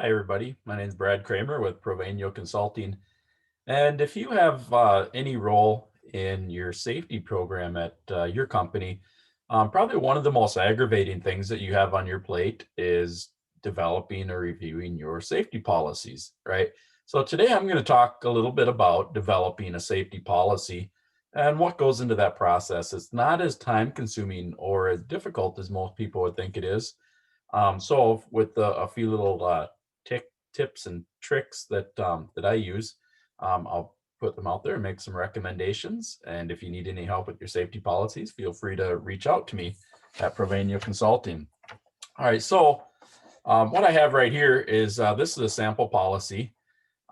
Hi, everybody. My name is Brad Kramer with Provenio Consulting. And if you have any role in your safety program at your company, probably one of the most aggravating things that you have on your plate is developing or reviewing your safety policies, right? So today I'm going to talk a little bit about developing a safety policy and what goes into that process. It's not as time consuming or as difficult as most people would think it is. So with a few little tips and tricks that I use, I'll put them out there and make some recommendations. And if you need any help with your safety policies, feel free to reach out to me at Provenio Consulting. All right, so what I have right here is this is a sample policy.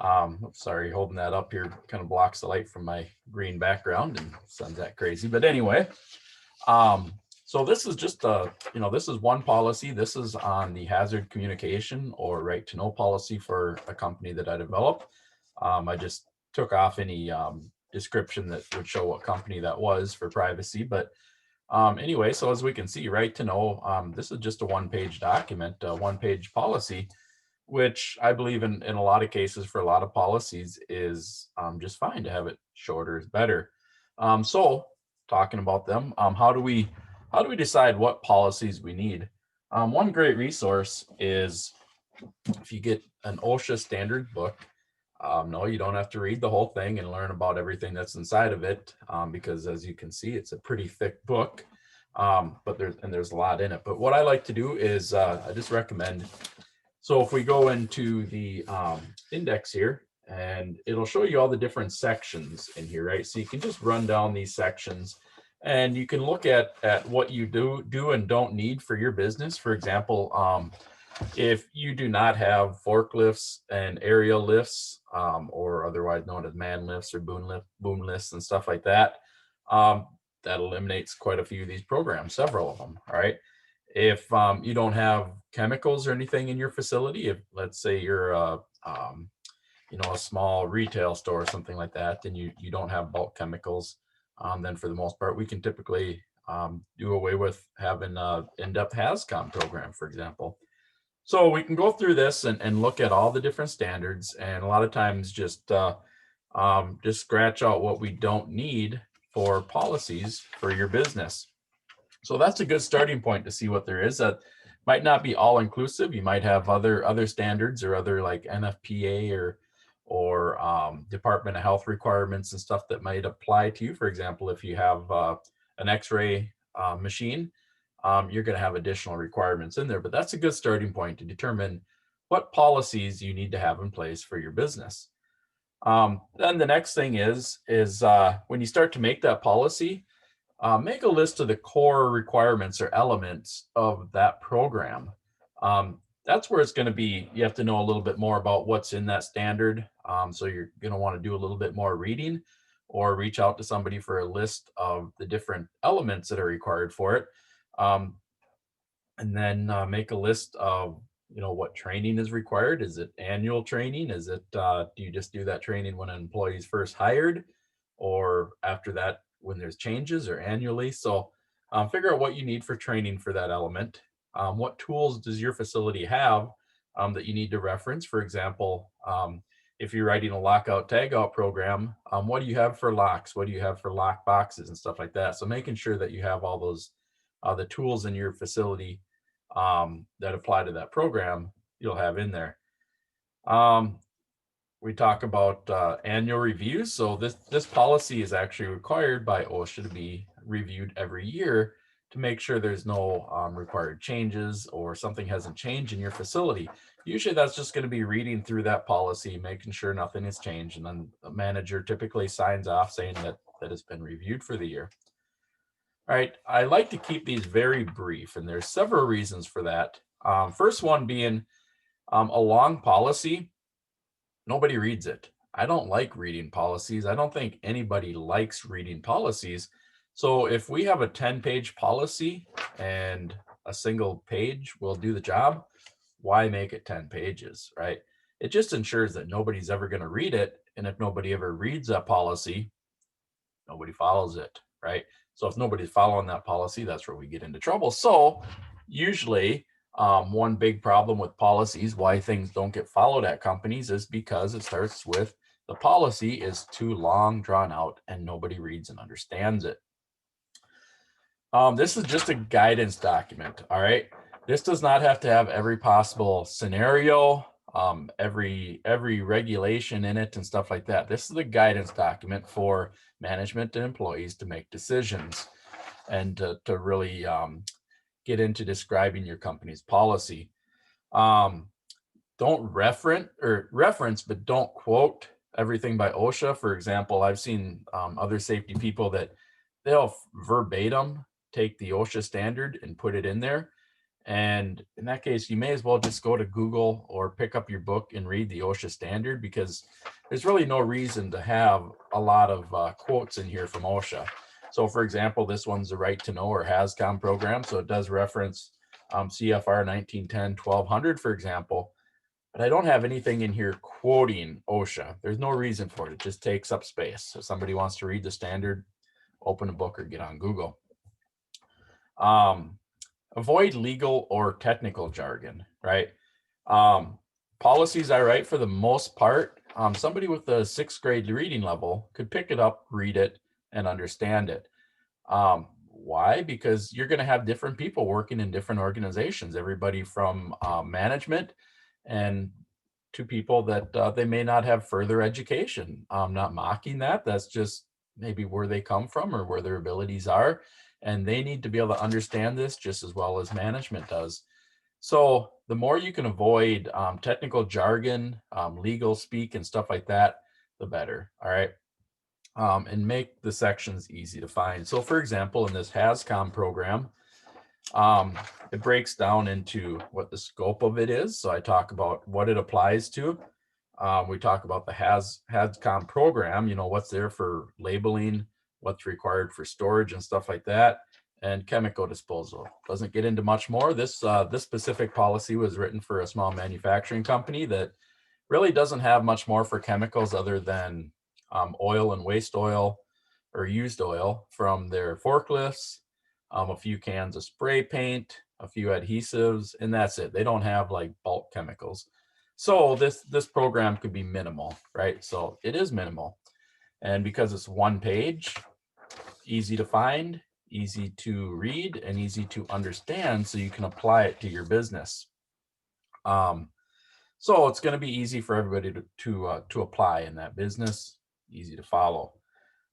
Oops, sorry, holding that up here kind of blocks the light from my green background and sun's that crazy. But anyway, um, so this is just this is one policy. This is on the hazard communication or right to know policy for a company that I developed. I just took off any description that would show what company that was for privacy. But anyway, so as we can see, right to know, this is just a one-page document, a one-page policy, which I believe in a lot of cases for a lot of policies is just fine. To have it shorter is better. So talking about them, how do we decide what policies we need? One great resource is if you get an OSHA standard book. No, you don't have to read the whole thing and learn about everything that's inside of it, because as you can see, it's a pretty thick book. But there's a lot in it. But what I like to do is I just recommend. So if we go into the index here, and it'll show you all the different sections in here, right? So you can just run down these sections and you can look at what you do and don't need for your business. For example, if you do not have forklifts and aerial lifts, or otherwise known as man lifts or boom lifts and stuff like that, that eliminates quite a few of these programs, several of them. All right. If you don't have chemicals or anything in your facility, if let's say you're a small retail store or something like that, then you don't have bulk chemicals, then for the most part, we can typically do away with having an in-depth HAZCOM program, for example. So we can go through this and look at all the different standards, and a lot of times just scratch out what we don't need for policies for your business. So that's a good starting point to see what there is. That might not be all inclusive. You might have other standards or other like NFPA or Department of Health requirements and stuff that might apply to you. For example, if you have an X-ray machine, you're going to have additional requirements in there. But that's a good starting point to determine what policies you need to have in place for your business. Then the next thing is when you start to make that policy, make a list of the core requirements or elements of that program. That's where it's going to be. You have to know a little bit more about what's in that standard. So you're going to want to do a little bit more reading or reach out to somebody for a list of the different elements that are required for it. And then make a list of what training is required. Is it annual training? Is it do you just do that training when an employee is first hired, or after that when there's changes, or annually? So figure out what you need for training for that element. What tools does your facility have that you need to reference? For example, if you're writing a lockout tagout program, what do you have for locks? What do you have for lock boxes and stuff like that? So making sure that you have all those the tools in your facility that apply to that program, you'll have in there. We talk about annual reviews. So this policy is actually required by OSHA to be reviewed every year to make sure there's no required changes or something hasn't changed in your facility. Usually that's just going to be reading through that policy, making sure nothing has changed, and then the manager typically signs off saying that it's been reviewed for the year. All right, I like to keep these very brief, and there's several reasons for that. First one being a long policy, nobody reads it. I don't like reading policies. I don't think anybody likes reading policies. So if we have a 10-page policy and a single page will do the job, why make it 10 pages, right? It just ensures that nobody's ever going to read it. And if nobody ever reads that policy, nobody follows it, right? So if nobody's following that policy, that's where we get into trouble. So usually One big problem with policies, why things don't get followed at companies, is because it starts with the policy is too long, drawn out, and nobody reads and understands it. This is just a guidance document, all right? This does not have to have every possible scenario, every regulation in it and stuff like that. This is a guidance document for management and employees to make decisions and to really get into describing your company's policy. Don't reference, but don't quote everything by OSHA. For example, I've seen other safety people that they'll verbatim take the OSHA standard and put it in there. And in that case, you may as well just go to Google or pick up your book and read the OSHA standard, because there's really no reason to have a lot of quotes in here from OSHA. So for example, this one's the right to know or HAZCOM program. So it does reference CFR 1910-1200, for example, but I don't have anything in here quoting OSHA. There's no reason for it. It just takes up space. If somebody wants to read the standard, open a book or get on Google. Avoid legal or technical jargon, right? Policies I write, for the most part, somebody with a 6th grade reading level could pick it up, read it, and understand it. Why? Because you're going to have different people working in different organizations, everybody from management and to people that they may not have further education. I'm not mocking that. That's just maybe where they come from or where their abilities are. And they need to be able to understand this just as well as management does. So the more you can avoid technical jargon, legal speak and stuff like that, the better. All right. And make the sections easy to find. So for example, in this HAZCOM program, it breaks down into what the scope of it is. So I talk about what it applies to. We talk about the HAZCOM program, what's there for labeling, what's required for storage and stuff like that, and chemical disposal. Doesn't get into much more. This specific policy was written for a small manufacturing company that really doesn't have much more for chemicals other than oil and waste oil or used oil from their forklifts, a few cans of spray paint, a few adhesives, and that's it. They don't have like bulk chemicals. So this program could be minimal, right? So it is minimal. And because it's one page, easy to find, easy to read, and easy to understand, so you can apply it to your business. So it's going to be easy for everybody to apply in that business, easy to follow.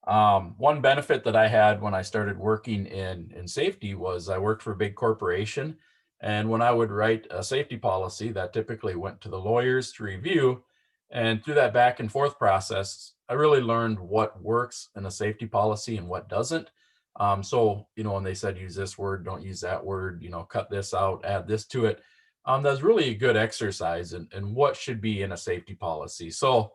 One benefit that I had when I started working in safety was I worked for a big corporation. And when I would write a safety policy, that typically went to the lawyers to review. And through that back and forth process, I really learned what works in a safety policy and what doesn't. So, when they said use this word, don't use that word, cut this out, add this to it. That's really a good exercise in what should be in a safety policy. So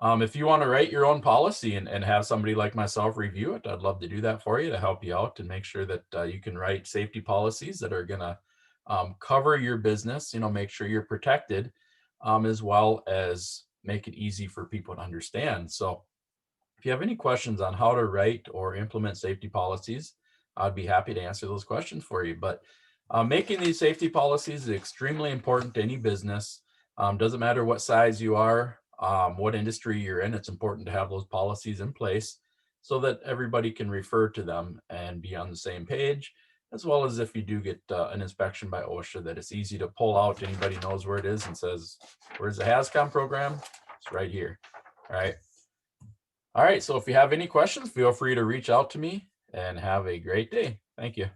if you want to write your own policy and have somebody like myself review it, I'd love to do that for you to help you out and make sure that you can write safety policies that are going to cover your business, make sure you're protected, as well as make it easy for people to understand. So if you have any questions on how to write or implement safety policies, I'd be happy to answer those questions for you. But making these safety policies is extremely important to any business. Doesn't matter what size you are, what industry you're in, it's important to have those policies in place so that everybody can refer to them and be on the same page, as well as if you do get an inspection by OSHA, that it's easy to pull out. Anybody knows where it is and says, where's the HAZCOM program? It's right here. All right. All right. So if you have any questions, feel free to reach out to me and have a great day. Thank you.